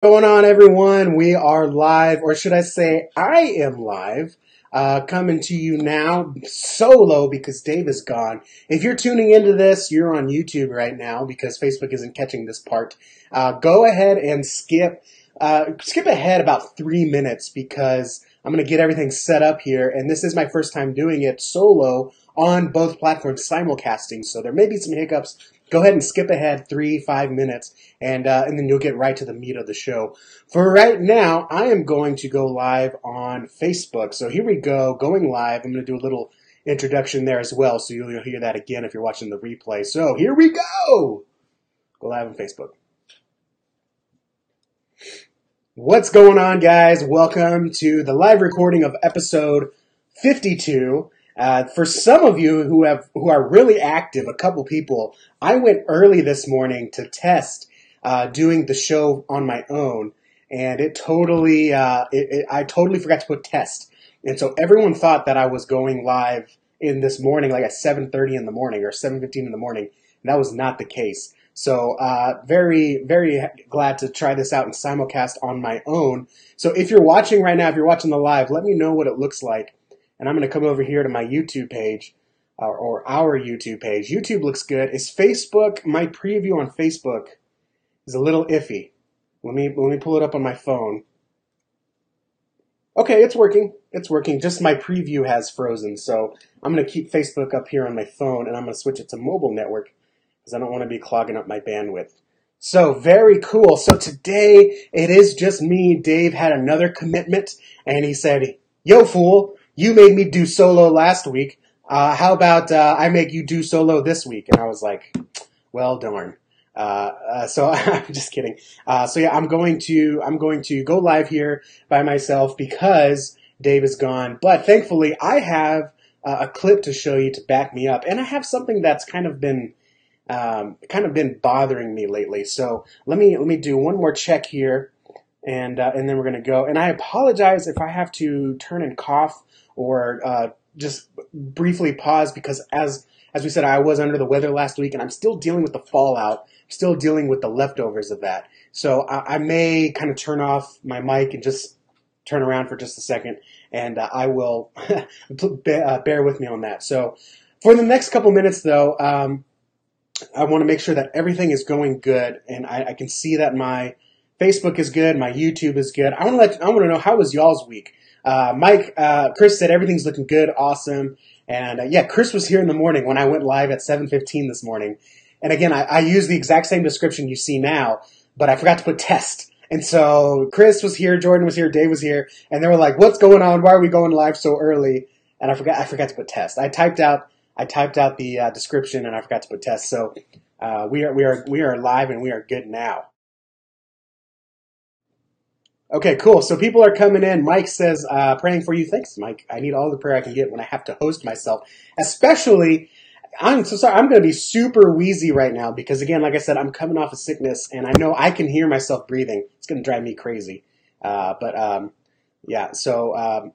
Going on, everyone? We are live, or should I say, I am live, coming to you now solo because Dave is gone. If you're tuning into this, you're on YouTube right now because Facebook isn't catching this part. Go ahead and skip ahead about 3 minutes because I'm going to get everything set up here, and this is my first time doing it solo on both platforms simulcasting, so there may be some hiccups. Go ahead and skip ahead 3-5 minutes, and then you'll get right to the meat of the show. For right now, I am going to go live on Facebook. So here we go, going live. I'm going to do a little introduction there as well, so you'll hear that again if you're watching the replay. So here we go. Go live on Facebook. What's going on, guys? Welcome to the live recording of episode 52. For some of you who are really active, a couple people, I went early this morning to test doing the show on my own, and I totally forgot to put test, and so everyone thought that I was going live in this morning, like at 7:30 in the morning or 7:15 in the morning, and that was not the case. So very, very glad to try this out and simulcast on my own. So if you're watching right now, if you're watching the live, let me know what it looks like. And I'm going to come over here to my YouTube page, or our YouTube page. YouTube looks good. Is Facebook, my preview on Facebook is a little iffy. Let me pull it up on my phone. Okay, it's working. It's working. Just my preview has frozen. So I'm going to keep Facebook up here on my phone, and I'm going to switch it to mobile network because I don't want to be clogging up my bandwidth. So very cool. So today it is just me. Dave had another commitment, and he said, "Yo, fool, you made me do solo last week. How about I make you do solo this week?" And I was like, well, darn. So I'm just kidding. So yeah, I'm going to go live here by myself because Dave is gone. But thankfully, I have a clip to show you to back me up, and I have something that's kind of been bothering me lately. So let me do one more check here, and then we're gonna go. And I apologize if I have to turn and cough or just briefly pause because as we said, I was under the weather last week, and I'm still dealing with the fallout, still dealing with the leftovers of that. So I may kind of turn off my mic and just turn around for just a second, and I will bear with me on that. So for the next couple minutes, though, I want to make sure that everything is going good, and I can see that my Facebook is good, my YouTube is good. I want to know, how was y'all's week? Chris said everything's looking good, awesome. And yeah, Chris was here in the morning when I went live at 7:15 this morning. And again, I used the exact same description you see now, but I forgot to put test. And so Chris was here, Jordan was here, Dave was here, and they were like, "What's going on? Why are we going live so early?" And I forgot to put test. I typed out the description, and I forgot to put test. So we are live, and we are good now. Okay, cool. So people are coming in. Mike says, praying for you. Thanks, Mike. I need all the prayer I can get when I have to host myself. Especially, I'm so sorry. I'm going to be super wheezy right now because, again, like I said, I'm coming off of sickness, and I know I can hear myself breathing. It's going to drive me crazy. Yeah. So,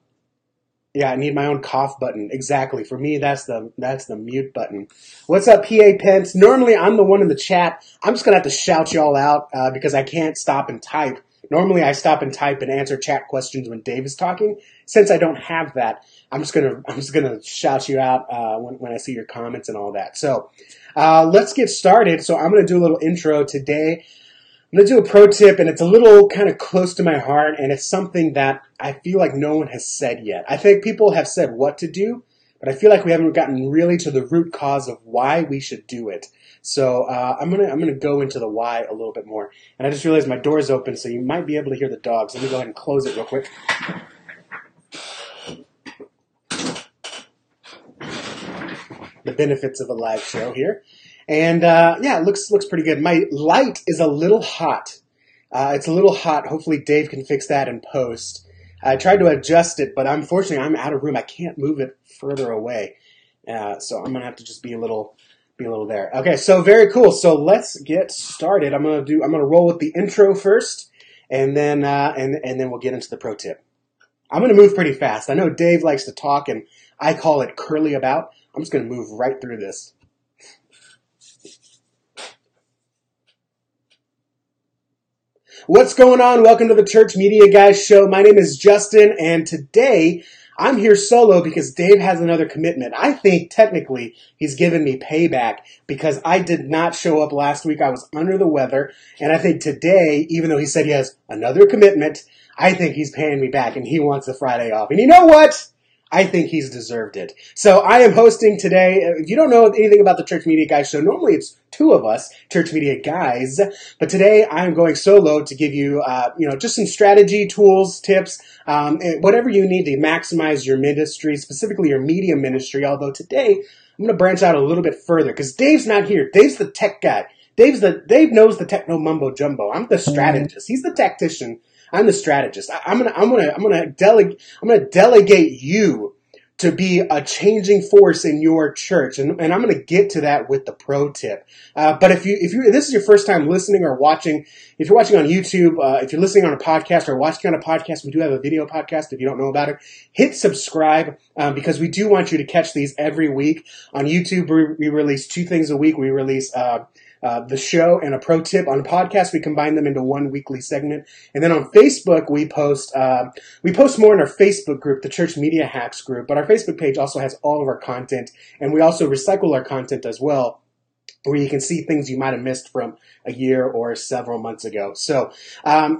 yeah, I need my own cough button. Exactly. For me, that's the mute button. What's up, PA Pence? Normally, I'm the one in the chat. I'm just going to have to shout y'all out because I can't stop and type. Normally, I stop and type and answer chat questions when Dave is talking. Since I don't have that, I'm just gonna shout you out when I see your comments and all that. So let's get started. So I'm gonna do a little intro today. I'm gonna do a pro tip, and it's a little kind of close to my heart, and it's something that I feel like no one has said yet. I think people have said what to do, but I feel like we haven't gotten really to the root cause of why we should do it. So I'm gonna go into the why a little bit more. And I just realized my door's open, so you might be able to hear the dogs. Let me go ahead and close it real quick. The benefits of a live show here. And yeah, it looks pretty good. My light is a little hot. It's a little hot. Hopefully Dave can fix that in post. I tried to adjust it, but unfortunately I'm out of room. I can't move it further away. So I'm gonna have to just be a little there. Okay, so very cool. So let's get started. I'm gonna roll with the intro first, and then we'll get into the pro tip. I'm gonna move pretty fast. I know Dave likes to talk, and I call it curly about. I'm just gonna move right through this. What's going on? Welcome to the Church Media Guys show. My name is Justin, and today I'm here solo because Dave has another commitment. I think technically he's given me payback because I did not show up last week. I was under the weather, and I think today, even though he said he has another commitment, I think he's paying me back and he wants the Friday off. And you know what? I think he's deserved it. So I am hosting today. If you don't know anything about the Church Media Guys show, normally it's two of us, Church Media Guys, but today I'm going solo to give you, just some strategy, tools, tips, and whatever you need to maximize your ministry, specifically your media ministry. Although today I'm going to branch out a little bit further because Dave's not here. Dave's the tech guy. Dave knows the techno mumbo jumbo. I'm the strategist. He's the tactician. I'm the strategist. I'm gonna delegate you to be a changing force in your church, and I'm gonna get to that with the pro tip. But if this is your first time listening or watching, if you're watching on YouTube, if you're listening on a podcast or watching on a podcast, we do have a video podcast. If you don't know about it, hit subscribe because we do want you to catch these every week. On YouTube, we release 2 things a week. We release the show and a pro tip. On podcast, we combine them into one weekly segment. And then on Facebook, we post more in our Facebook group, the Church Media Hacks group. But our Facebook page also has all of our content, and we also recycle our content as well, where you can see things you might have missed from a year or several months ago. So I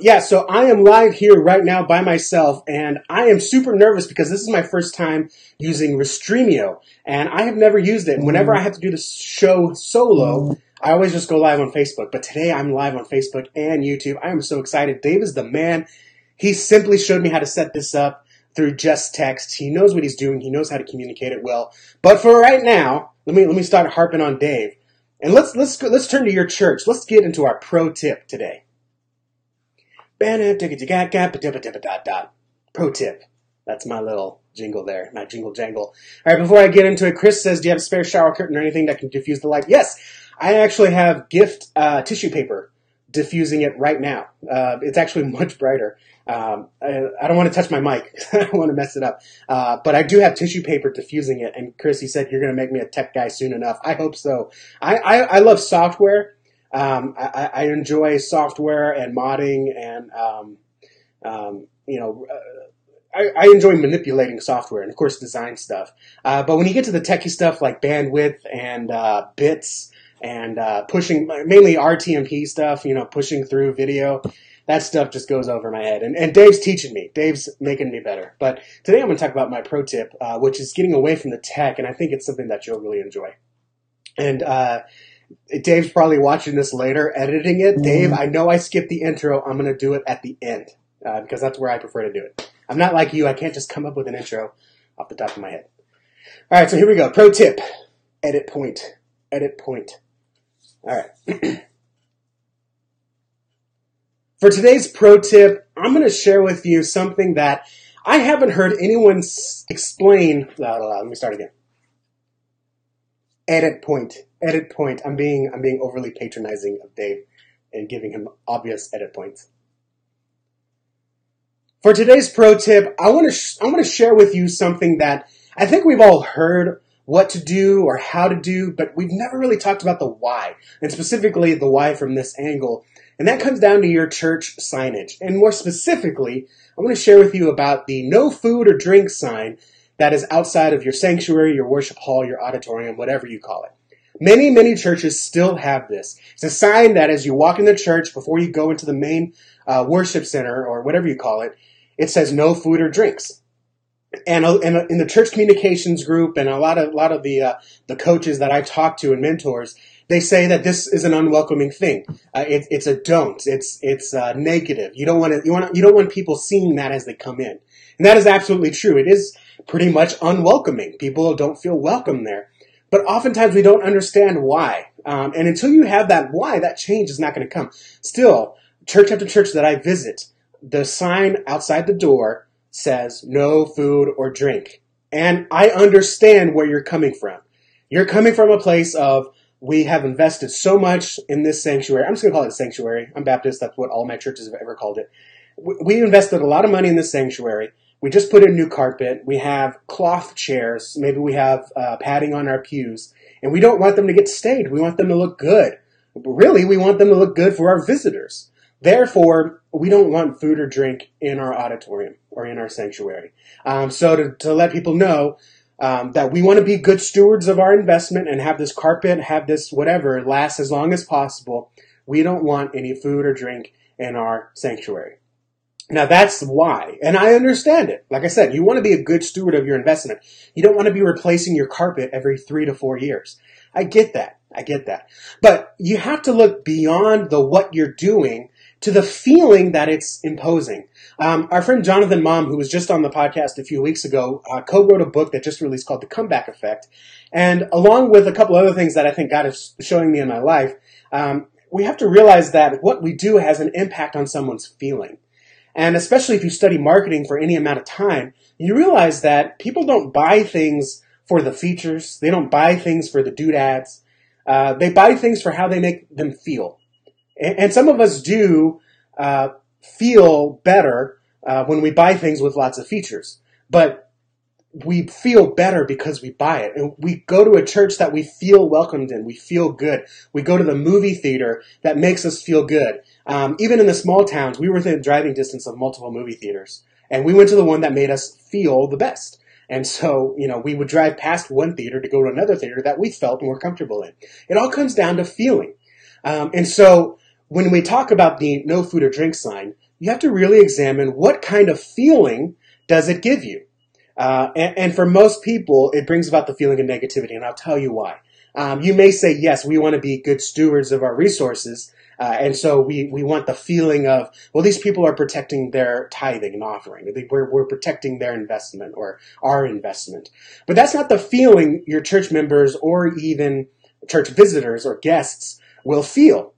am live here right now by myself, and I am super nervous because this is my first time using Restreamio, and I have never used it. And whenever I have to do the show solo, I always just go live on Facebook, but today I'm live on Facebook and YouTube. I am so excited. Dave is the man. He simply showed me how to set this up through just text. He knows what he's doing. He knows how to communicate it well. But for right now, let me start harping on Dave. And let's turn to your church. Let's get into our pro tip today. Pro tip. That's my little jingle there, my jingle jangle. All right, before I get into it, Chris says, do you have a spare shower curtain or anything that can diffuse the light? Yes. I actually have gift tissue paper diffusing it right now. It's actually much brighter. I don't want to touch my mic. I don't want to mess it up. But I do have tissue paper diffusing it. And Chris, he said, you're going to make me a tech guy soon enough. I hope so. I love software. I enjoy software and modding and, I enjoy manipulating software and, of course, design stuff. But when you get to the techie stuff like bandwidth and bits, and pushing, mainly RTMP stuff, pushing through video, that stuff just goes over my head. And Dave's teaching me. Dave's making me better. But today I'm going to talk about my pro tip, which is getting away from the tech, and I think it's something that you'll really enjoy. And Dave's probably watching this later, editing it. Dave, I know I skipped the intro. I'm going to do it at the end because that's where I prefer to do it. I'm not like you. I can't just come up with an intro off the top of my head. All right, so here we go. Pro tip. Edit point. Edit point. All right. For today's pro tip, I'm going to share with you something that I haven't heard anyone explain. Let me start again. Edit point. Edit point. I'm being overly patronizing of Dave and giving him obvious edit points. For today's pro tip, I want to share with you something that I think we've all heard what to do or how to do, but we've never really talked about the why, and specifically the why from this angle. And that comes down to your church signage. And more specifically, I want to share with you about the no food or drink sign that is outside of your sanctuary, your worship hall, your auditorium, whatever you call it. Many, many churches still have this. It's a sign that as you walk in the church, before you go into the main worship center or whatever you call it, it says no food or drinks. And in the church communications group and a lot of the coaches that I talk to and mentors, they say that this is an unwelcoming thing. It's a don't. It's negative. You don't want people seeing that as they come in, and that is absolutely true. It is pretty much unwelcoming. People don't feel welcome there, but oftentimes we don't understand why. And until you have that why, that change is not going to come. Still, church after church that I visit, the sign outside the door says no food or drink. And I understand where you're coming from. You're coming from a place of, we have invested so much in this sanctuary. I'm just going to call it a sanctuary. I'm Baptist. That's what all my churches have ever called it. We invested a lot of money in this sanctuary. We just put in new carpet. We have cloth chairs. Maybe we have padding on our pews. And we don't want them to get stained. We want them to look good. Really, we want them to look good for our visitors. Therefore, we don't want food or drink in our auditorium or in our sanctuary. So to let people know that we want to be good stewards of our investment and have this carpet, have this whatever last as long as possible, we don't want any food or drink in our sanctuary. Now that's why, and I understand it. Like I said, you want to be a good steward of your investment. You don't want to be replacing your carpet every 3 to 4 years. I get that. I get that. But you have to look beyond the what you're doing to the feeling that it's imposing. Our friend Jonathan Mom, who was just on the podcast a few weeks ago, co-wrote a book that just released called The Comeback Effect. And along with a couple other things that I think God is showing me in my life, we have to realize that what we do has an impact on someone's feeling. And especially if you study marketing for any amount of time, you realize that people don't buy things for the features. They don't buy things for the doodads. They buy things for how they make them feel. And some of us do feel better when we buy things with lots of features. But we feel better because we buy it. And we go to a church that we feel welcomed in. We feel good. We go to the movie theater that makes us feel good. Even in the small towns, we were within driving distance of multiple movie theaters. And we went to the one that made us feel the best. And so, we would drive past one theater to go to another theater that we felt more comfortable in. It all comes down to feeling. And so when we talk about the no food or drink sign, you have to really examine what kind of feeling does it give you. And for most people, it brings about the feeling of negativity, and I'll tell you why. You may say, yes, we want to be good stewards of our resources, and so we want the feeling of, well, these people are protecting their tithing and offering. We're protecting their investment or our investment. But that's not the feeling your church members or even church visitors or guests will feel.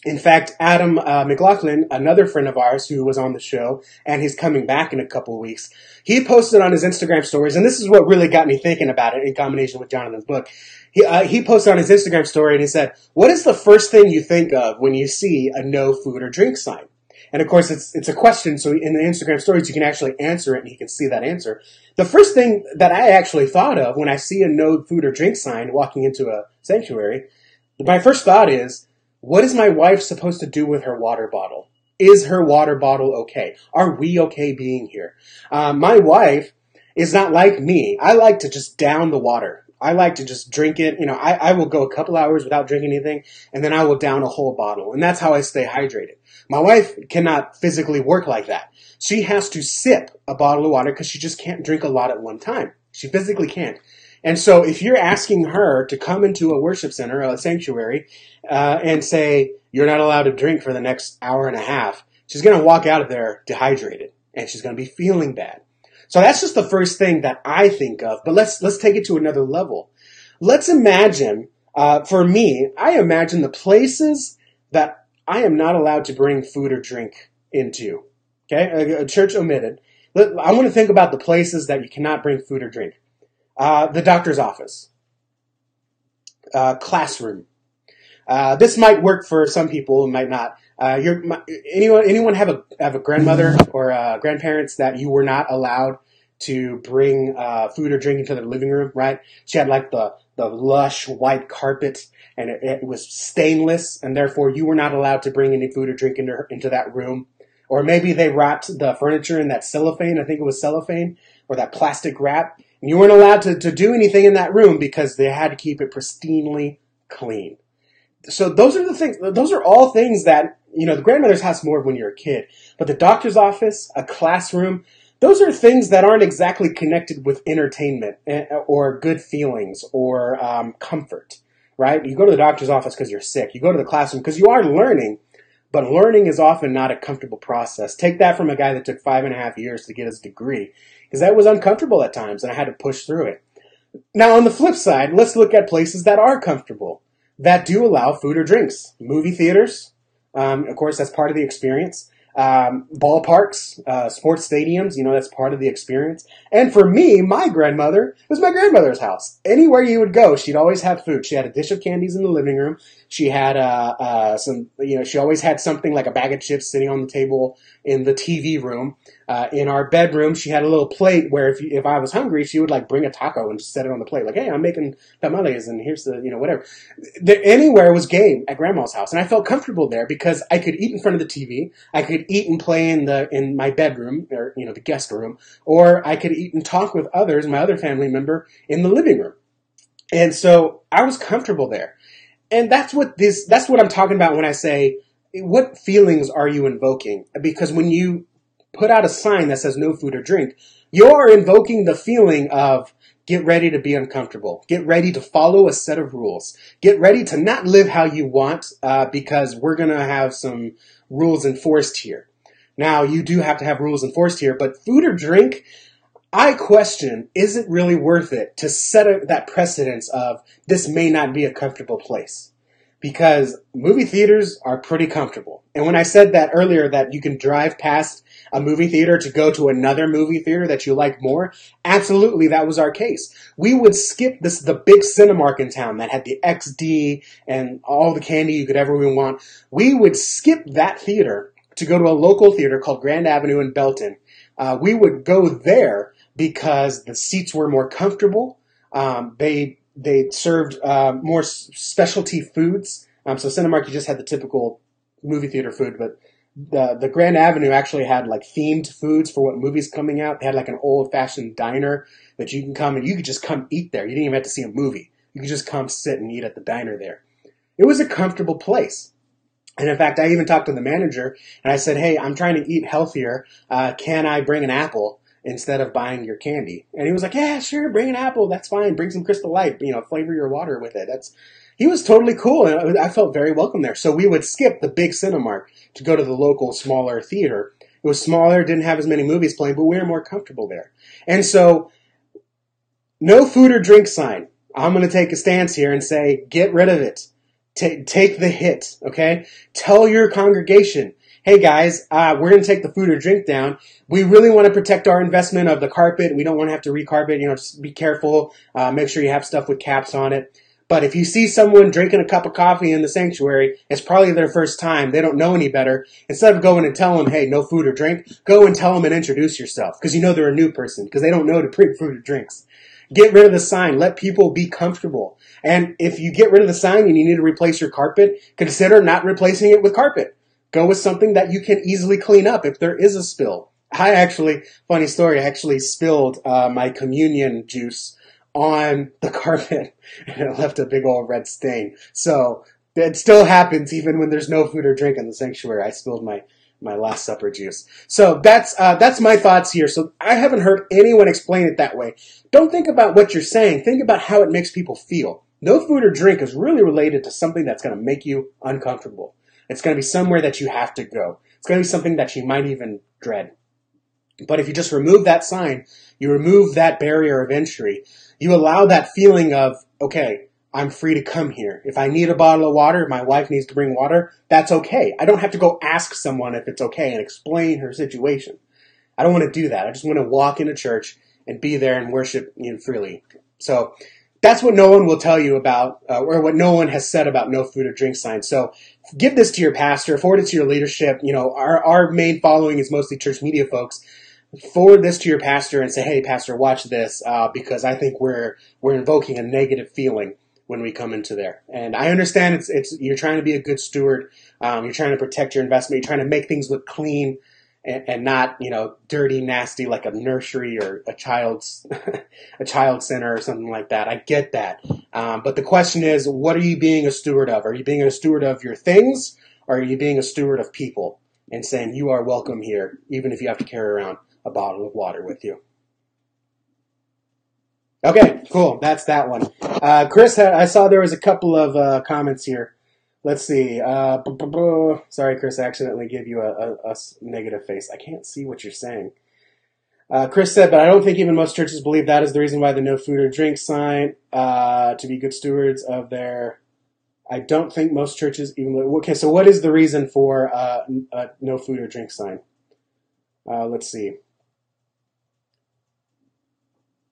In fact, Adam McLaughlin, another friend of ours who was on the show, and he's coming back in a couple of weeks, he posted on his Instagram stories, and this is what really got me thinking about it in combination with Jonathan's book. He posted on his Instagram story, and he said, what is the first thing you think of when you see a no food or drink sign? And of course, it's a question, so in the Instagram stories, you can actually answer it, and you can see that answer. The first thing that I actually thought of when I see a no food or drink sign walking into a sanctuary, my first thought is, what is my wife supposed to do with her water bottle? Is her water bottle okay? Are we okay being here? My wife is not like me. I like to just down the water. I like to just drink it. I will go a couple hours without drinking anything, and then I will down a whole bottle. And that's how I stay hydrated. My wife cannot physically work like that. She has to sip a bottle of water because she just can't drink a lot at one time. She physically can't. And so if you're asking her to come into a worship center, a sanctuary, and say, you're not allowed to drink for the next hour and a half, she's going to walk out of there dehydrated, and she's going to be feeling bad. So that's just the first thing that I think of. But let's take it to another level. Let's imagine, for me, I imagine the places that I am not allowed to bring food or drink into. Okay, a church omitted. I want to think about the places that you cannot bring food or drink. The doctor's office, classroom. This might work for some people, it might not. Anyone have a grandmother or grandparents that you were not allowed to bring food or drink into their living room, right? She had like the lush white carpet, and it was stainless, and therefore you were not allowed to bring any food or drink into that room. Or maybe they wrapped the furniture in that cellophane, I think it was cellophane, or that plastic wrap. And you weren't allowed to do anything in that room because they had to keep it pristinely clean. So those are the things, those are all things that, the grandmother's house more when you're a kid. But the doctor's office, a classroom, those are things that aren't exactly connected with entertainment or good feelings or comfort, right? You go to the doctor's office because you're sick. You go to the classroom because you are learning. But learning is often not a comfortable process. Take that from a guy that took 5.5 years to get his degree, because that was uncomfortable at times, and I had to push through it. Now, on the flip side, let's look at places that are comfortable, that do allow food or drinks. Movie theaters, of course, that's part of the experience. ballparks, sports stadiums. That's part of the experience. And for me, my grandmother, it was my grandmother's house. Anywhere you would go, she'd always have food. She had a dish of candies in the living room. She had she always had something like a bag of chips sitting on the table in the TV room. In our bedroom, she had a little plate where if I was hungry, she would like bring a taco and just set it on the plate. Like, hey, I'm making tamales and here's the, whatever. Anywhere was game at grandma's house. And I felt comfortable there because I could eat in front of the TV. I could eat and play in my bedroom or, the guest room, or I could eat and talk with others, my other family member in the living room. And so I was comfortable there. And that's what I'm talking about when I say, what feelings are you invoking? Because when you put out a sign that says no food or drink, you're invoking the feeling of get ready to be uncomfortable. Get ready to follow a set of rules. Get ready to not live how you want because we're going to have some rules enforced here. Now, you do have to have rules enforced here, but food or drink, I question, is it really worth it to set that precedence of this may not be a comfortable place? Because movie theaters are pretty comfortable. And when I said that earlier, that you can drive past a movie theater to go to another movie theater that you like more, absolutely that was our case. We would skip the big Cinemark in town that had the XD and all the candy you could ever want. We would skip that theater to go to a local theater called Grand Avenue in Belton. We would go there because the seats were more comfortable. They served more specialty foods. So Cinemark, you just had the typical movie theater food, but the Grand Avenue actually had like themed foods for what movies coming out. They had like an old-fashioned diner that you can come and you could just come eat there. You didn't even have to see a movie. You could just come sit and eat at the diner there. It was a comfortable place. And in fact, I even talked to the manager and I said, hey, I'm trying to eat healthier. Can I bring an apple instead of buying your candy? And he was like, yeah, sure, bring an apple. That's fine. Bring some Crystal Light, flavor your water with it. He was totally cool. And I felt very welcome there. So we would skip the big Cinemark to go to the local smaller theater. It was smaller, didn't have as many movies playing, but we were more comfortable there. And so no food or drink sign. I'm going to take a stance here and say, get rid of it. Take the hit, okay? Tell your congregation, hey guys, we're going to take the food or drink down. We really want to protect our investment of the carpet. We don't want to have to recarpet. Just be careful. Make sure you have stuff with caps on it. But if you see someone drinking a cup of coffee in the sanctuary, it's probably their first time. They don't know any better. Instead of going and telling them, hey, no food or drink, go and tell them and introduce yourself because they're a new person because they don't know to bring food or drinks. Get rid of the sign. Let people be comfortable. And if you get rid of the sign and you need to replace your carpet, consider not replacing it with carpet. Go with something that you can easily clean up if there is a spill. Funny story, I actually spilled my communion juice on the carpet and it left a big old red stain. So it still happens even when there's no food or drink in the sanctuary. I spilled my Last Supper juice. So that's my thoughts here. So I haven't heard anyone explain it that way. Don't think about what you're saying. Think about how it makes people feel. No food or drink is really related to something that's going to make you uncomfortable. It's going to be somewhere that you have to go. It's going to be something that you might even dread. But if you just remove that sign, you remove that barrier of entry, you allow that feeling of, okay, I'm free to come here. If I need a bottle of water, if my wife needs to bring water, that's okay. I don't have to go ask someone if it's okay and explain her situation. I don't want to do that. I just want to walk into church and be there and worship freely. So that's what no one will tell you about, or what no one has said about no food or drink signs. So give this to your pastor, forward it to your leadership. Our main following is mostly church media folks. Forward this to your pastor and say, hey, pastor, watch this, because I think we're invoking a negative feeling when we come into there. And I understand it's you're trying to be a good steward. You're trying to protect your investment. You're trying to make things look clean and not, dirty, nasty, like a nursery or a child's a child center or something like that. I get that. But the question is, what are you being a steward of? Are you being a steward of your things, or are you being a steward of people and saying you are welcome here, even if you have to carry around a bottle of water with you? Okay, cool. That's that one. Chris, I saw there was a couple of comments here. Let's see. Sorry, Chris, I accidentally gave you a negative face. I can't see what you're saying. Chris said, but I don't think even most churches believe that is the reason why the no food or drink sign, to be good stewards of their I don't think most churches even. Okay, so what is the reason for no food or drink sign? Let's see.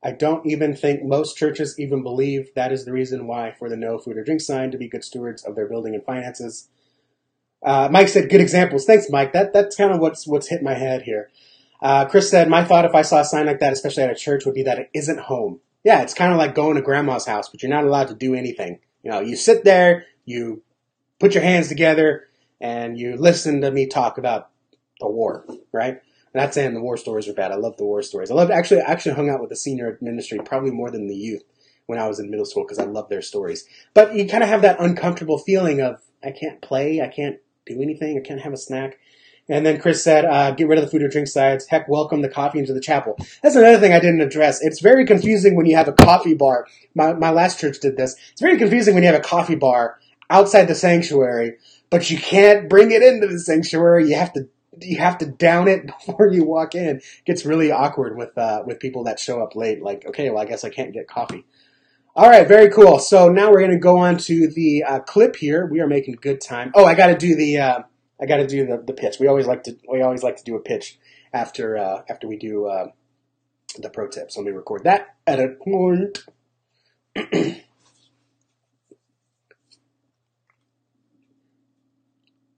I don't even think most churches even believe that is the reason why for the no food or drink sign, to be good stewards of their building and finances. Mike said, "Good examples." Thanks, Mike. That's kind of what's hit my head here. Chris said, "My thought if I saw a sign like that, especially at a church, would be that it isn't home." Yeah, it's kind of like going to grandma's house, but you're not allowed to do anything. You sit there, you put your hands together, and you listen to me talk about the war, right? Not saying the war stories are bad. I love the war stories. I actually hung out with the senior ministry probably more than the youth when I was in middle school because I love their stories. But you kind of have that uncomfortable feeling of, I can't play, I can't do anything, I can't have a snack. And then Chris said, get rid of the food or drink sides. Heck, welcome the coffee into the chapel. That's another thing I didn't address. It's very confusing when you have a coffee bar. My last church did this. It's very confusing when you have a coffee bar outside the sanctuary, but you can't bring it into the sanctuary. You have to down it before you walk in. It gets really awkward with people that show up late. Like, okay, well, I guess I can't get coffee. All right, very cool. So now we're going to go on to the clip here. We are making good time. Oh, I got to do the pitch. We always like to do a pitch after we do the pro tip. So let me record that at a point.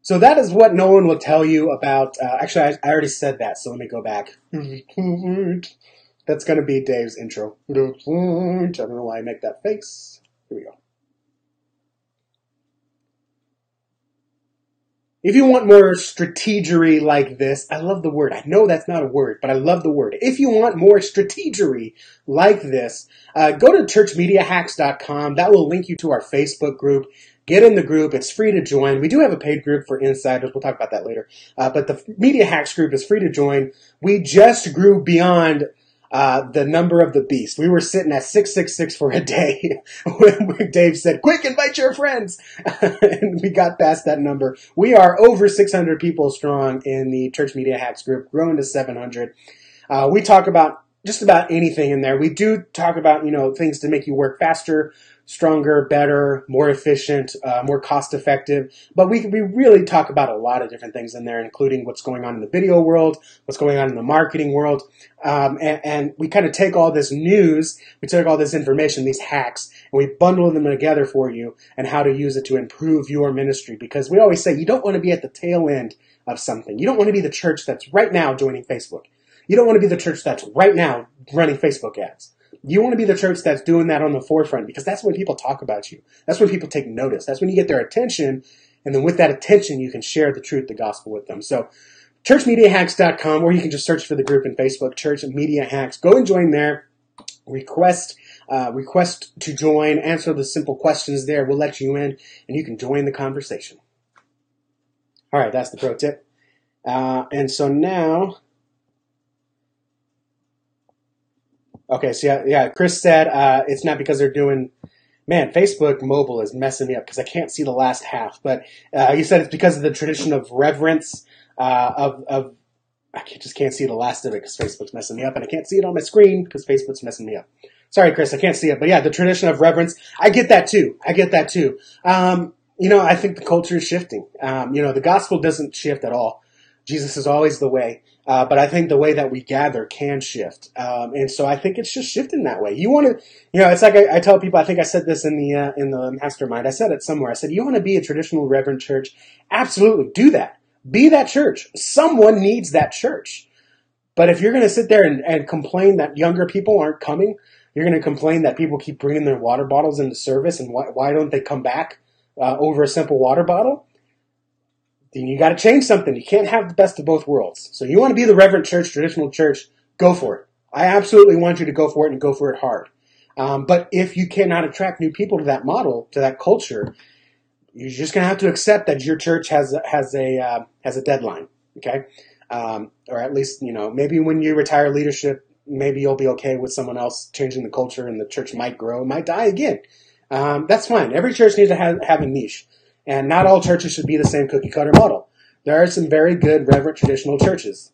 So that is what no one will tell you about. Actually, I already said that, so let me go back. That's going to be Dave's intro. I don't know why I make that face. Here we go. If you want more strategery like this, I love the word. I know that's not a word, but I love the word. If you want more strategery like this, go to churchmediahacks.com. That will link you to our Facebook group. Get in the group. It's free to join. We do have a paid group for insiders. We'll talk about that later. But the Media Hacks group is free to join. We just grew beyond the number of the beast. We were sitting at 666 for a day when Dave said, quick, invite your friends. And we got past that number. We are over 600 people strong in the Church Media Hacks group, growing to 700. We talk about just about anything in there. We do talk about, things to make you work faster, stronger, better, more efficient, more cost-effective. But we really talk about a lot of different things in there, including what's going on in the video world, what's going on in the marketing world. And we kind of take all this news, we take all this information, these hacks, and we bundle them together for you and how to use it to improve your ministry. Because we always say you don't want to be at the tail end of something. You don't want to be the church that's right now joining Facebook. You don't want to be the church that's right now running Facebook ads. You want to be the church that's doing that on the forefront because that's when people talk about you. That's when people take notice. That's when you get their attention. And then with that attention, you can share the truth, the gospel with them. So churchmediahacks.com, or you can just search for the group in Facebook, Church Media Hacks. Go and join there. Request to join. Answer the simple questions there. We'll let you in and you can join the conversation. All right, that's the pro tip. And so now... Okay, so yeah, Chris said it's not because they're doing... Man, Facebook mobile is messing me up because I can't see the last half. But he said it's because of the tradition of reverence, I just can't see the last of it because Facebook's messing me up. And I can't see it on my screen because Facebook's messing me up. Sorry, Chris, I can't see it. But yeah, the tradition of reverence, I get that too. I think the culture is shifting. The gospel doesn't shift at all. Jesus is always the way. But I think the way that we gather can shift. And so I think it's just shifting that way. You want to, it's like I tell people, I think I said this in the mastermind. I said it somewhere. I said, you want to be a traditional reverend church? Absolutely. Do that. Be that church. Someone needs that church. But if you're going to sit there and complain that younger people aren't coming, you're going to complain that people keep bringing their water bottles into service and why don't they come back over a simple water bottle? Then you got to change something. You can't have the best of both worlds. So you want to be the reverend church, traditional church, go for it. I absolutely want you to go for it and go for it hard. But if you cannot attract new people to that model, to that culture, you're just going to have to accept that your church has a deadline. Okay. Or at least, maybe when you retire leadership, maybe you'll be okay with someone else changing the culture and the church might grow, might die again. That's fine. Every church needs to have a niche. And not all churches should be the same cookie cutter model. There are some very good reverent traditional churches,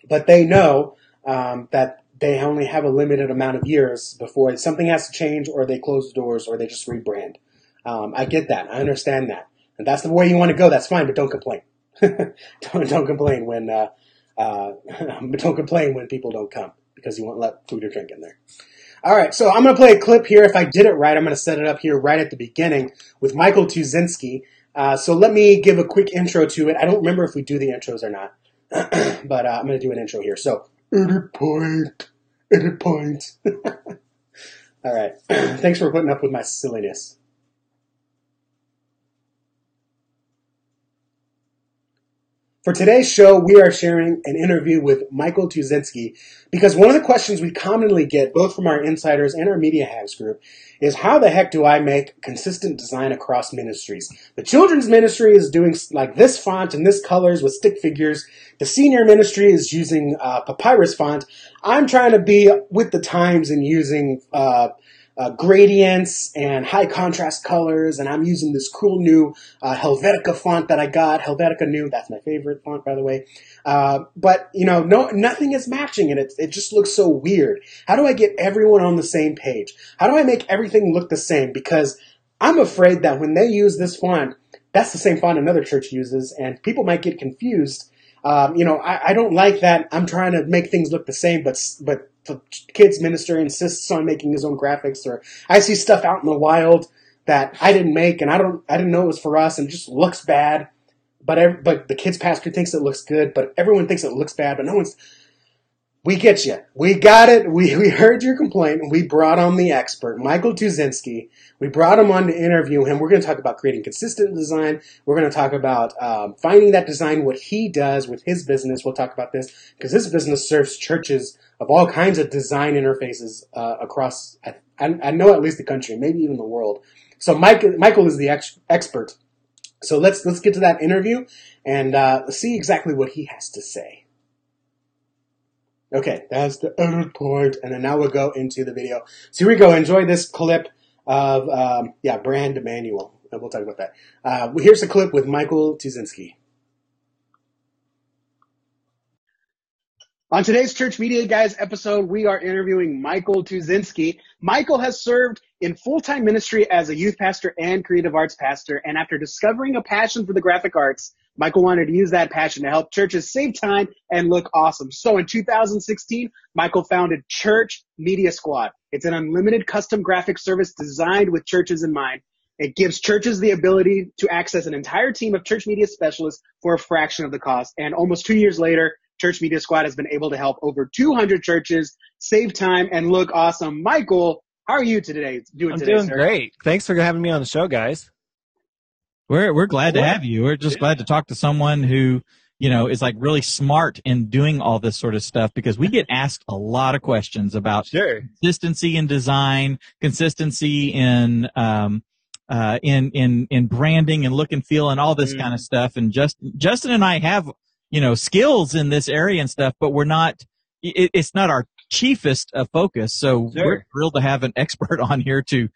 but they know that they only have a limited amount of years before something has to change, or they close the doors, or they just rebrand. I get that. I understand that. And that's the way you want to go. That's fine, but don't complain. don't complain when don't complain when people don't come because you won't let food or drink in there. All right, so I'm going to play a clip here. If I did it right, I'm going to set it up here right at the beginning with Michael Tuzinski. So let me give a quick intro to it. I don't remember if we do the intros or not, but I'm going to do an intro here. So, edit point. All right, thanks for putting up with my silliness. For today's show, we are sharing an interview with Michael Tuzinski because one of the questions we commonly get, both from our insiders and our Media Hags group, is how the heck do I make consistent design across ministries? The children's ministry is doing like this font and this colors with stick figures. The senior ministry is using papyrus font. I'm trying to be with the times and using gradients and high contrast colors, and I'm using this cool new Helvetica font that I got. Helvetica New, that's my favorite font, by the way. But nothing is matching, and it just looks so weird. How do I get everyone on the same page? How do I make everything look the same? Because I'm afraid that when they use this font, that's the same font another church uses, and people might get confused. I don't like that. I'm trying to make things look the same, but the kids minister insists on making his own graphics, or I see stuff out in the wild that I didn't make and I didn't know it was for us and it just looks bad. But the kids pastor thinks it looks good, but everyone thinks it looks bad, but no one's. We get you. We got it. We heard your complaint, and we brought on the expert, Michael Tuzinski. We brought him on to interview him. We're going to talk about creating consistent design. We're going to talk about finding that design, what he does with his business. We'll talk about this because his business serves churches of all kinds of design interfaces across, I know at least the country, maybe even the world. So Michael is the expert. So let's get to that interview and see exactly what he has to say. Okay, that's the edit point, and then now we'll go into the video. So here we go. Enjoy this clip of, Brand Emmanuel. We'll talk about that. Here's a clip with Michael Tuzinski. On today's Church Media Guys episode, we are interviewing Michael Tuzinski. Michael has served in full-time ministry as a youth pastor and creative arts pastor, and after discovering a passion for the graphic arts, Michael wanted to use that passion to help churches save time and look awesome. So in 2016, Michael founded Church Media Squad. It's an unlimited custom graphic service designed with churches in mind. It gives churches the ability to access an entire team of church media specialists for a fraction of the cost. And almost 2 years later, Church Media Squad has been able to help over 200 churches save time and look awesome. Michael, how are you today? I'm doing great. Thanks for having me on the show, guys. We're glad to have you. We're just glad to talk to someone who, is like really smart in doing all this sort of stuff because we get asked a lot of questions about consistency in design, consistency in branding and look and feel and all this kind of stuff. And Justin and I have, skills in this area and stuff, but it's not our chiefest focus. So we're thrilled to have an expert on here to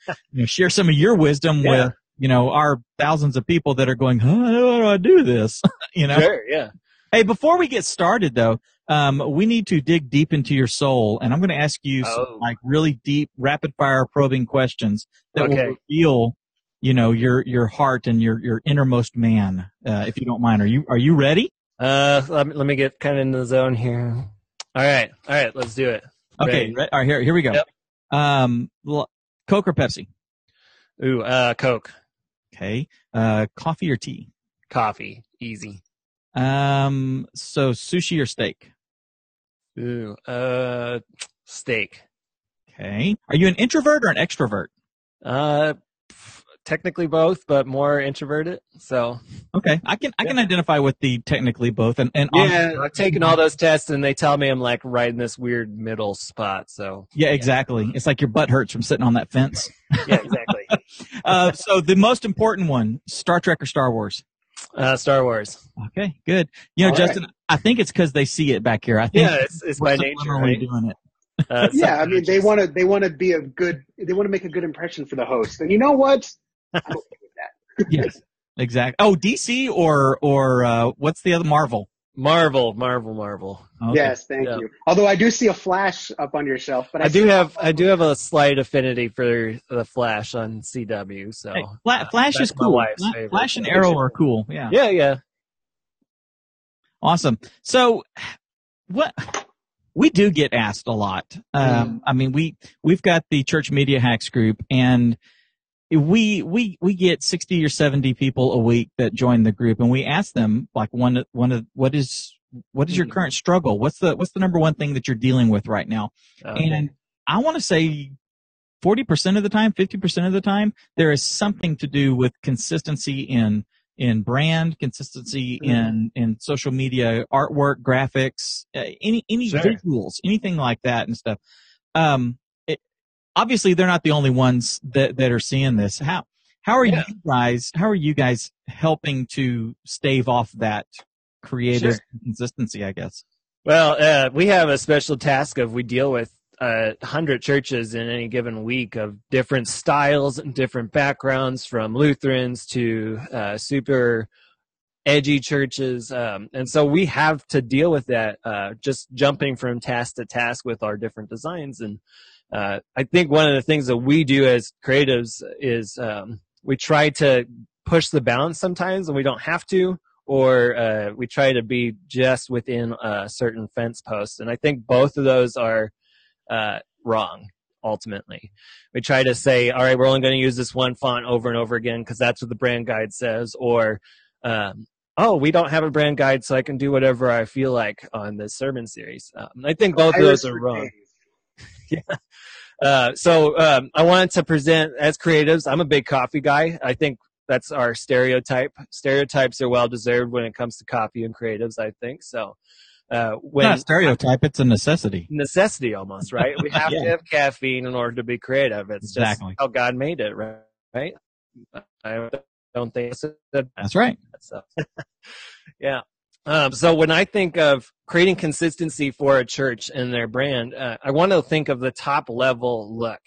share some of your wisdom with, our thousands of people that are going, how do I do this? Sure, yeah. Hey, before we get started though, we need to dig deep into your soul, and I'm going to ask you some like really deep, rapid fire probing questions that will reveal, your heart and your innermost man, if you don't mind. Are you ready? Let me get kind of in the zone here. All right, let's do it. Okay, all right, here we go. Yep. Coke or Pepsi? Ooh, Coke. Okay. Coffee or tea? Coffee. Easy. So sushi or steak? Ooh, steak. Okay. Are you an introvert or an extrovert? Technically both, but more introverted. So okay, I can identify with the technically both, and yeah, I've taken all those tests, and they tell me I'm like right in this weird middle spot. So yeah, exactly. It's like your butt hurts from sitting on that fence. Yeah, exactly. So the most important one: Star Trek or Star Wars? Star Wars. Okay, good. Justin, right. I think it's because they see it back here. I think it's by nature, right? Doing it. I mean, they want to be they want to make a good impression for the host, and you know what? I'm okay with that. Yes, exactly. Oh, DC or what's the other Marvel? Marvel. Okay. Yes, thank you. Although I do see a Flash up on your shelf, but I do have a slight affinity for the Flash on CW. So Hey, Flash is that's my cool. wife's favorite. Flash and Arrow are cool. Yeah. Yeah. Awesome. So, what we do get asked a lot. I mean, we've got the Church Media Hacks group, and we get 60 or 70 people a week that join the group, and we ask them like what is your current struggle? What's the number one thing that you're dealing with right now? Okay. And I want to say 40% of the time, 50% of the time, there is something to do with consistency in brand, consistency in social media, artwork, graphics, any Sure. visuals, anything like that and stuff. Obviously they're not the only ones that are seeing this. How are you guys helping to stave off that creative consistency, I guess? Well, we have a special task of we deal with 100 churches in any given week of different styles and different backgrounds, from Lutherans to super edgy churches. And so we have to deal with that, just jumping from task to task with our different designs. And I think one of the things that we do as creatives is we try to push the bounds sometimes and we don't have to, or we try to be just within a certain fence post. And I think both of those are wrong, ultimately. We try to say, all right, we're only going to use this one font over and over again because that's what the brand guide says, or we don't have a brand guide, so I can do whatever I feel like on this sermon series. I think both of those are wrong. Yeah. So I wanted to present as creatives. I'm a big coffee guy. I think that's our stereotype. Stereotypes are well deserved when it comes to coffee and creatives, I think. So not a stereotype, it's a necessity. Necessity almost, right? We have to have caffeine in order to be creative. It's just how God made it, right? I don't think that's right. So, yeah. So when I think of creating consistency for a church and their brand, I want to think of the top level look.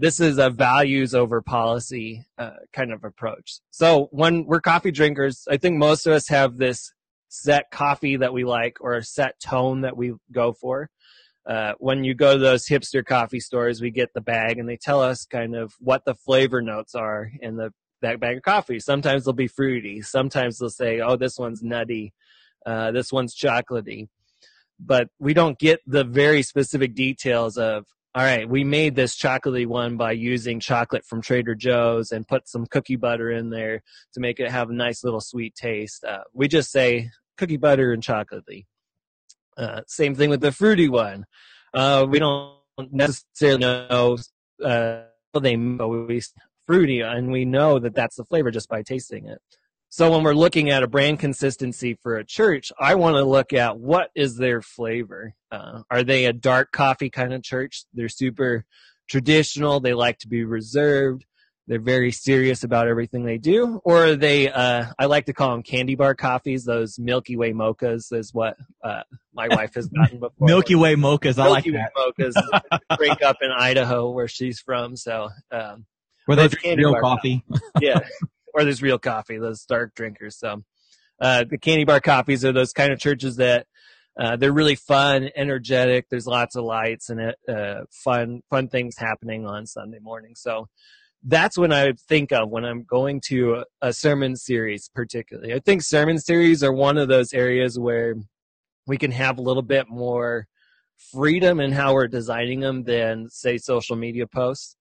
This is a values over policy kind of approach. So when we're coffee drinkers, I think most of us have this set coffee that we like or a set tone that we go for. When you go to those hipster coffee stores, we get the bag and they tell us kind of what the flavor notes are in that bag of coffee. Sometimes they'll be fruity. Sometimes they'll say, oh, this one's nutty. This one's chocolatey. But we don't get the very specific details of, all right, we made this chocolatey one by using chocolate from Trader Joe's and put some cookie butter in there to make it have a nice little sweet taste. We just say cookie butter and chocolatey. Same thing with the fruity one. We don't necessarily know fruity, and we know that that's the flavor just by tasting it. So when we're looking at a brand consistency for a church, I want to look at what is their flavor. Are they a dark coffee kind of church? They're super traditional. They like to be reserved. They're very serious about everything they do. Or are they, I like to call them candy bar coffees. Those Milky Way mochas is what my wife has gotten before. Milky Way mochas. I like that. Milky Way mochas drink up in Idaho where she's from. So, where they drink real coffee. Yeah. Or there's real coffee, those dark drinkers. So the candy bar coffees are those kind of churches that they're really fun, energetic. There's lots of lights and fun things happening on Sunday morning. So that's when I think of when I'm going to a sermon series particularly. I think sermon series are one of those areas where we can have a little bit more freedom in how we're designing them than, say, social media posts.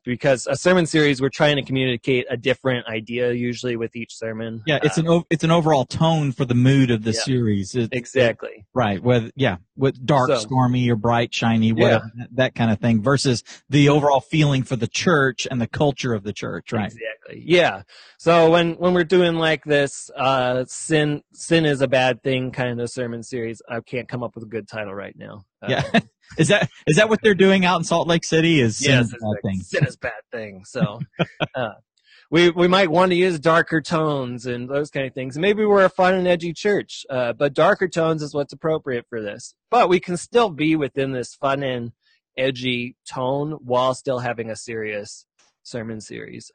Because a sermon series, we're trying to communicate a different idea usually with each sermon. Yeah, it's an overall tone for the mood of the series. Exactly. Right. With dark, stormy, or bright, shiny, whatever, that kind of thing, versus the overall feeling for the church and the culture of the church. Right. Exactly. Yeah. So when we're doing like this, sin is a bad thing kind of sermon series, I can't come up with a good title right now. Is that what they're doing out in Salt Lake City? Sin is a bad thing. Sin is a bad thing. So we might want to use darker tones and those kind of things. Maybe we're a fun and edgy church, but darker tones is what's appropriate for this. But we can still be within this fun and edgy tone while still having a serious sermon series.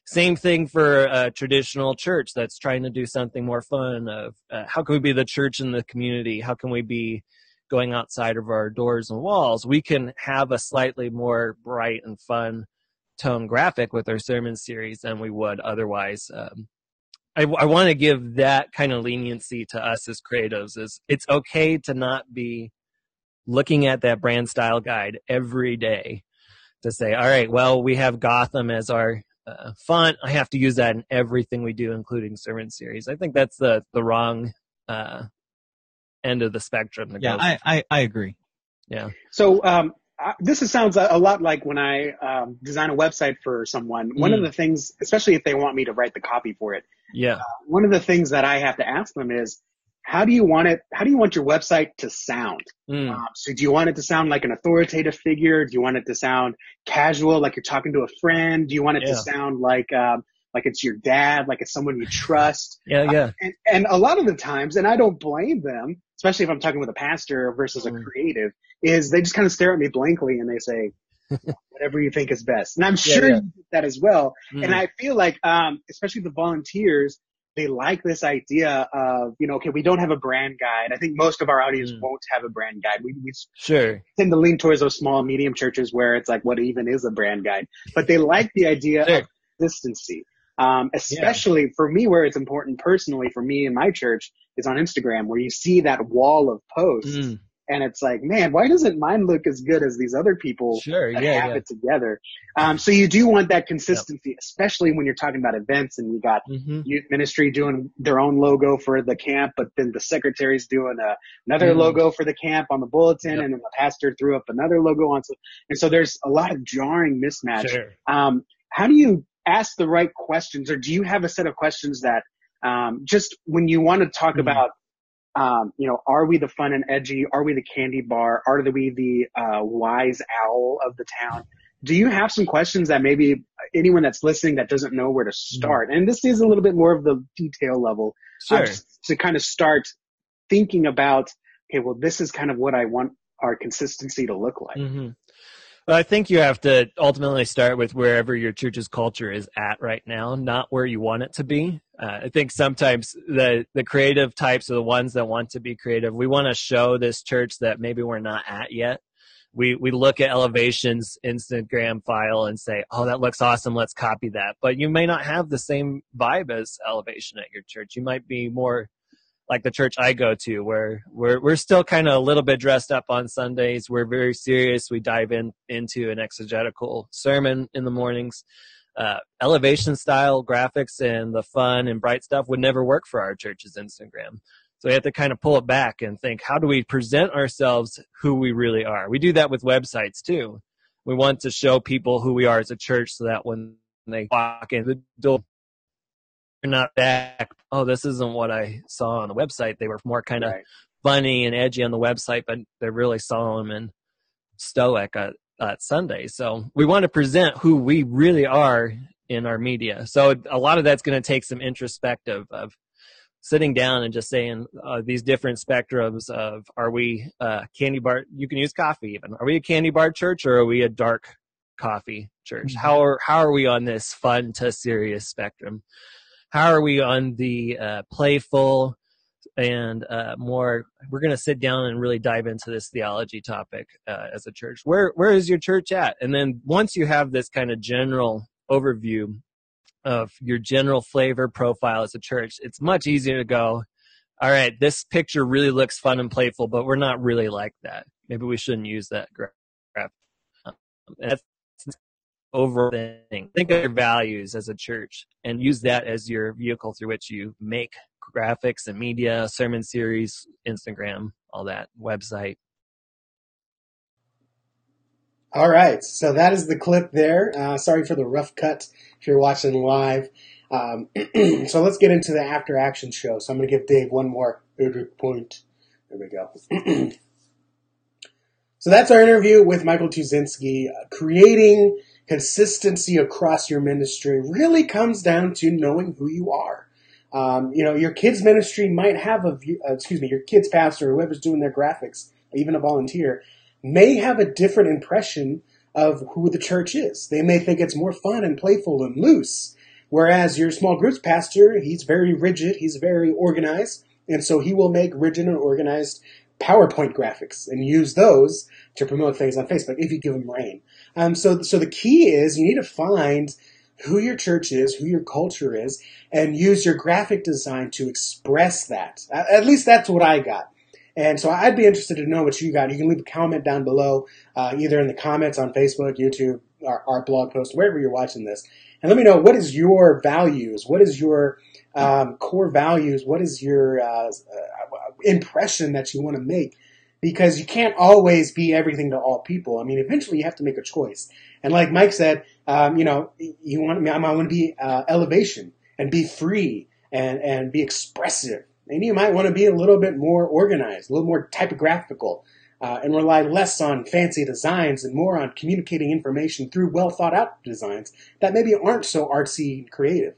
Same thing for a traditional church that's trying to do something more fun. Of how can we be the church in the community? How can we be going outside of our doors and walls? We can have a slightly more bright and fun tone graphic with our sermon series than we would otherwise. I want to give that kind of leniency to us as creatives. Is it's okay to not be looking at that brand style guide every day to say, all right, well, we have Gotham as our font. I have to use that in everything we do, including sermon series. I think that's the wrong end of the spectrum. Yeah, I agree. Yeah. So this sounds a lot like when I design a website for someone. One of the things, especially if they want me to write the copy for it, one of the things that I have to ask them is, how do you want it? How do you want your website to sound? So do you want it to sound like an authoritative figure? Do you want it to sound casual, like you're talking to a friend? Do you want it to sound like it's your dad, like it's someone you trust? And a lot of the times, and I don't blame them, especially if I'm talking with a pastor versus a creative, is they just kind of stare at me blankly and they say, whatever you think is best. And I'm sure you do that as well. And I feel like, especially the volunteers, they like this idea of, okay, we don't have a brand guide. I think most of our audience won't have a brand guide. We tend to lean towards those small, medium churches where it's like, what even is a brand guide? But they like the idea of consistency. Especially for me, where it's important personally for me and my church is on Instagram, where you see that wall of posts. And it's like, man, why doesn't mine look as good as these other people that have it together? So you do want that consistency, especially when you're talking about events and you got youth ministry doing their own logo for the camp, but then the secretary's doing another logo for the camp on the bulletin, and then the pastor threw up another logo on. And so there's a lot of jarring mismatch. How do you ask the right questions, or do you have a set of questions that just when you want to talk about, are we the fun and edgy? Are we the candy bar? Are we the wise owl of the town? Do you have some questions that maybe anyone that's listening that doesn't know where to start? And this is a little bit more of the detail level to kind of start thinking about, okay, well, this is kind of what I want our consistency to look like. Well, I think you have to ultimately start with wherever your church's culture is at right now, not where you want it to be. I think sometimes the creative types are the ones that want to be creative. We want to show this church that maybe we're not at yet. We look at Elevation's Instagram file and say, oh, that looks awesome, let's copy that. But you may not have the same vibe as Elevation at your church. You might be more like the church I go to, where we're still kind of a little bit dressed up on Sundays. We're very serious. We dive into an exegetical sermon in the mornings. Elevation style graphics and the fun and bright stuff would never work for our church's Instagram. So we have to kind of pull it back and think, how do we present ourselves who we really are? We do that with websites too. We want to show people who we are as a church so that when they walk in the door, they're not back, oh, this isn't what I saw on the website. They were more kind of funny and edgy on the website, but they're really solemn and stoic at Sunday. So we want to present who we really are in our media. So a lot of that's going to take some introspective of sitting down and just saying these different spectrums of, are we candy bar? You can use coffee even. Are we a candy bar church, or are we a dark coffee church? How are we on this fun to serious spectrum? How are we on the playful and more? We're going to sit down and really dive into this theology topic as a church. Where is your church at? And then once you have this kind of general overview of your general flavor profile as a church, it's much easier to go, all right, this picture really looks fun and playful, but we're not really like that. Maybe we shouldn't use that graph. That's overall thing. Think of your values as a church and use that as your vehicle through which you make graphics and media, sermon series, Instagram, all that, website. All right, so that is the clip there. Sorry for the rough cut if you're watching live. So let's get into the after action show. So I'm going to give Dave one more point. There we go. So that's our interview with Michael Tuszynski. Creating consistency across your ministry really comes down to knowing who you are. Your kids' ministry might have your kids' pastor, whoever's doing their graphics, even a volunteer, may have a different impression of who the church is. They may think it's more fun and playful and loose, whereas your small groups pastor, he's very rigid, he's very organized, and so he will make rigid and organized PowerPoint graphics and use those to promote things on Facebook if you give them rein. So the key is you need to find who your church is, who your culture is, and use your graphic design to express that. At least that's what I got. And so I'd be interested to know what you got. You can leave a comment down below, either in the comments on Facebook, YouTube, our blog post, wherever you're watching this. And let me know, what is your values? What is your core values? What is your impression that you want to make? Because you can't always be everything to all people. I mean, eventually you have to make a choice. And like Mike said, I want to be elevation and be free and be expressive. And you might want to be a little bit more organized, a little more typographical, and rely less on fancy designs and more on communicating information through well thought out designs that maybe aren't so artsy and creative.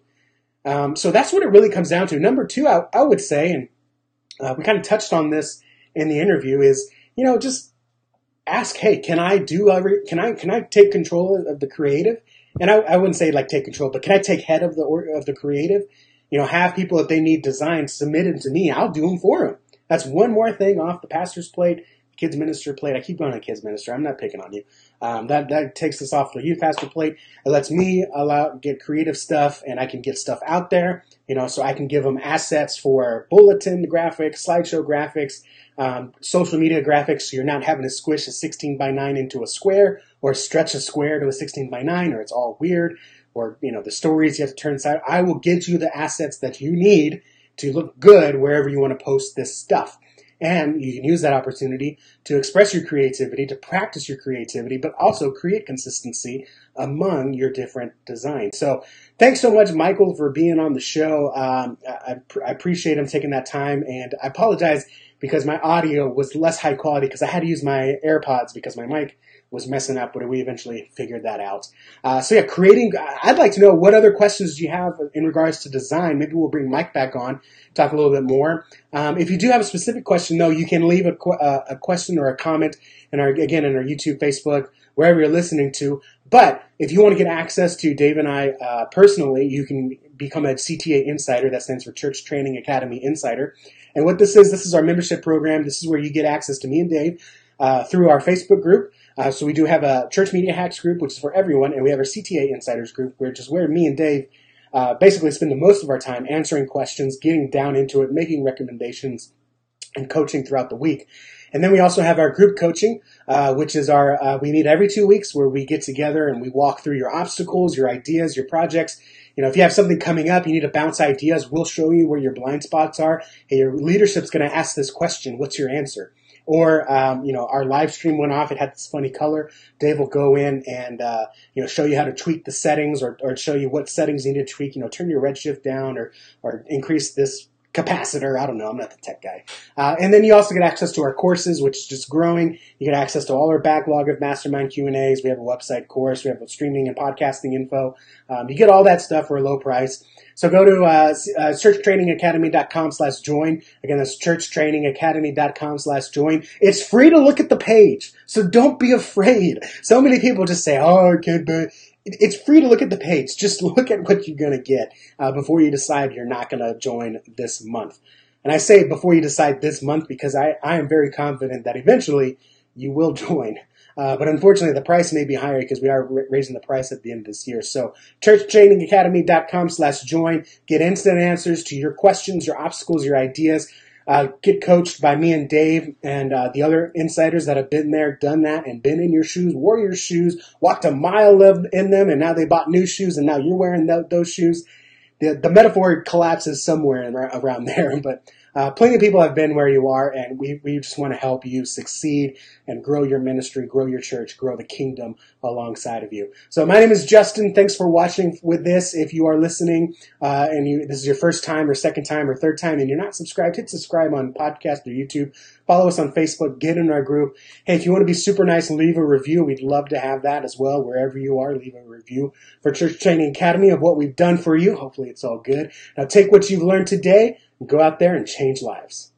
So that's what it really comes down to. Number two, I would say, and we kind of touched on this in the interview, is, just ask, hey, can I take control of the creative? And I wouldn't say like take control, but can I take head of the creative? Have people, if they need designs submitted to me, I'll do them for them. That's one more thing off the pastor's plate, kids minister plate. I keep going on kids minister. I'm not picking on you. That takes us off the youth pastor plate. It lets me get creative stuff, and I can get stuff out there, so I can give them assets for bulletin graphics, slideshow graphics, social media graphics, so you're not having to squish a 16 by 9 into a square or stretch a square to a 16 by 9, or it's all weird, or, the stories you have to turn inside. I will get you the assets that you need to look good wherever you want to post this stuff. And you can use that opportunity to express your creativity, to practice your creativity, but also create consistency among your different designs. So thanks so much, Michael, for being on the show. I appreciate him taking that time, and I apologize because my audio was less high quality because I had to use my AirPods because my mic was messing up, but we eventually figured that out. Creating, I'd like to know what other questions do you have in regards to design. Maybe we'll bring Mike back on, talk a little bit more. If you do have a specific question, though, you can leave a question or a comment in our YouTube, Facebook, wherever you're listening to. But if you want to get access to Dave and I personally, you can become a CTA Insider. That stands for Church Training Academy Insider. And what this is our membership program. This is where you get access to me and Dave through our Facebook group. So we do have a Church Media Hacks group, which is for everyone, and we have our CTA Insiders group, which is where me and Dave basically spend the most of our time answering questions, getting down into it, making recommendations, and coaching throughout the week. And then we also have our group coaching, which is we meet every 2 weeks where we get together and we walk through your obstacles, your ideas, your projects. If you have something coming up, you need to bounce ideas, we'll show you where your blind spots are. Hey, your leadership's going to ask this question. What's your answer? Or, our live stream went off. It had this funny color. Dave will go in and, show you how to tweak the settings or show you what settings you need to tweak. Turn your redshift down or increase this capacitor. I don't know. I'm not the tech guy. And then you also get access to our courses, which is just growing. You get access to all our backlog of mastermind Q&As. We have a website course. We have a streaming and podcasting info. You get all that stuff for a low price. So go to churchtrainingacademy.com/join. Again, that's churchtrainingacademy.com/join. It's free to look at the page, so don't be afraid. So many people just say, "Oh, I can't do it." It's free to look at the page. Just look at what you're going to get before you decide you're not going to join this month. And I say before you decide this month because I am very confident that eventually you will join. But unfortunately, the price may be higher because we are raising the price at the end of this year. So churchtrainingacademy.com/join. Get instant answers to your questions, your obstacles, your ideas. Get coached by me and Dave and the other insiders that have been there, done that, and been in your shoes, wore your shoes, walked a mile in them, and now they bought new shoes, and now you're wearing those shoes. The metaphor collapses somewhere around there, but plenty of people have been where you are, and we just want to help you succeed and grow your ministry, grow your church, grow the kingdom alongside of you. So my name is Justin. Thanks for watching with this. If you are listening and this is your first time or second time or third time and you're not subscribed, hit subscribe on podcast or YouTube. Follow us on Facebook. Get in our group. Hey, if you want to be super nice and leave a review, we'd love to have that as well. Wherever you are, leave a review for Church Training Academy of what we've done for you. Hopefully it's all good. Now take what you've learned today and go out there and change lives.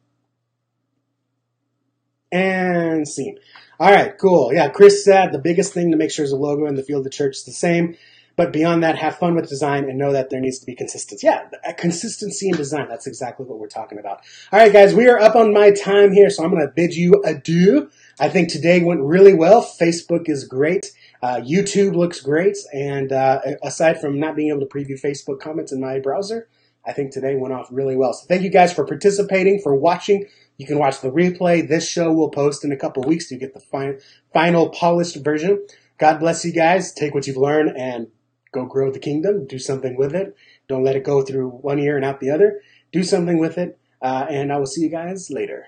And scene. All right, cool. Yeah, Chris said the biggest thing to make sure is the logo and the feel of the church is the same. But beyond that, have fun with design and know that there needs to be consistency. Yeah, consistency in design. That's exactly what we're talking about. All right, guys, we are up on my time here, so I'm going to bid you adieu. I think today went really well. Facebook is great. YouTube looks great. And aside from not being able to preview Facebook comments in my browser, I think today went off really well. So thank you guys for participating, for watching. You can watch the replay. This show will post in a couple weeks to get the final polished version. God bless you guys. Take what you've learned and go grow the kingdom. Do something with it. Don't let it go through one ear and out the other. Do something with it. And I will see you guys later.